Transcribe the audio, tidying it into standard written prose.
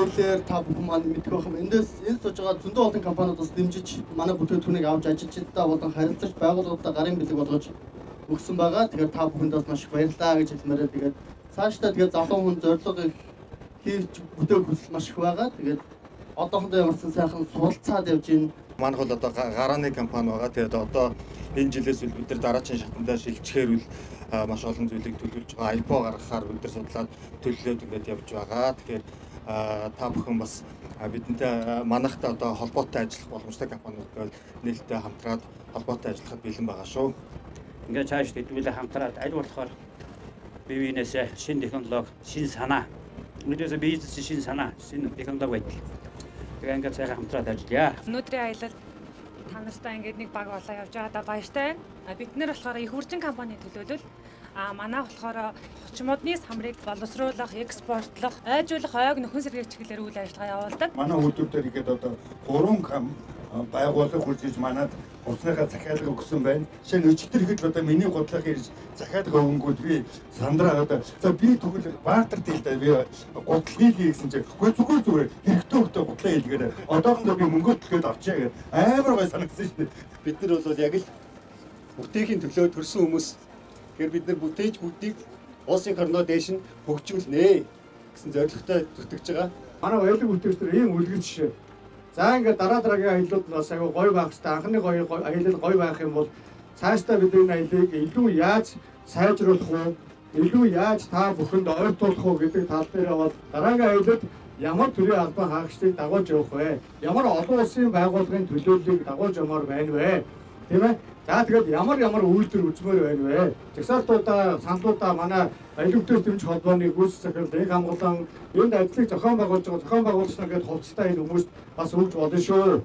мэдээлэлээр та бүхэн маань мэдэх байх юм. Эндээс энэ сууж байгаа зөндөө олон компаниудаас дэмжиж манай бүтээгдэхүүнийг авч ажилчдаа болон харилцагч байгууллагуудаа гарын бэлэг болгож өгсөн байгаа. Тэгэхээр та бүхэндээ маш их баярлалаа гэж хэлмээрээ тэгээд цаашдаа тэгээд залуу хүн зорилго хийж бүтээх хүсэл маш их байгаа. Тэгээд одоохондоо ямарсан сайхан суралцаад явж байна. Манайх бол одоо гарааны компани байгаа. Тэгээд одоо энэ жилээс бид нар дараагийн шатандаа шилжихээр үл маш олон зүйлийг төлөвлөж байгаа. IPO гаргахаар бид нар судлаад төлөвлөд ингээд явж байгаа. Тэгэхээр та бүхэн бас бидэнтэй манайхтай одоо холбоотой ажиллах боломжтой компаниудтай нээлттэй хамтраад холбоотой ажиллахад бэлэн байгаа шүү. Ингээд цааш хэдүүлээ хамтраад аль болохоор бие биенээсээ шинэ технологи, шинэ санаа, өнөөдрөөс бизнес шинэ санаа, шинэ технологи байдаг. Тэгээ ингээд цайхан хамтраад ажиллая. Өнөөдрийн аялал та нартай ингээд нэг баг болоо явж байгаадаа баяртай байна. Бид нэр болохоор их хүржин компани төлөөлөл манай болохоор хүч модны самрыг боловсруулах, экспортлох, айжуулах, ойг нөхөн сэргээх чиглэлээр үйл ажиллагаа явуулдаг. Манай үйлдвэр дээр ихэд одоо 3 байгууллага хурж манад усныхаа захиалга өгсөн байна. Жишээ нь өчтөр ихэд одоо миний бодлого ирж захиалга өнгөд би сандраа одоо за би тэгвэл баартар дийлдэ би гутлыг хийсэн чинь зүгээр хэрэгтэй хөтө гутлаа хийлгээр одоохондоо би мөнгө төлөхөд авчаа гэх амар гой санагдсан шүү дээ. Бид нар бол яг л бүтээхийн төлөө төрсэн хүмүүс. Тэгэхээр бид нар бүтээж бүгдийг улсын хорноо дээш нь хөгжүүлнэ гэсэн зорилготой зүтгэж байгаа. Манай баялаг бүтээгдэхүүн ийм үлгэр жишээ. За ингээд дараагийн аяллууд нь бас аягүй гоё байх хэрэгтэй. Анхны аялал гоё байх юм бол цаашдаа бид энэ аяллыг илүү яаж сайжруулах уу, илүү яаж та бүхэнд ойртуулах уу гэдэг тал дээр бол дараагийн аялалд ямар төрлийн албан хаагчдыг дагуулж явах вэ? Ямар олон улсын байгууллагын төлөөллийг дагуулж явмаар байна вэ? Тийм ээ? За тэгээд ямар үйлдвэр үзмээр байна вэ? Жагсаалтуудаа, саналуудаа манай аялал бүтэц дэмжих холбооны гүйцэтгэх захирал, дэг хамгаалан энд ажлыг зохион байгуулж байгаа зохион байгуулагч нар гээд хувцастай энэ хүмүүст бас өгж болно шүү.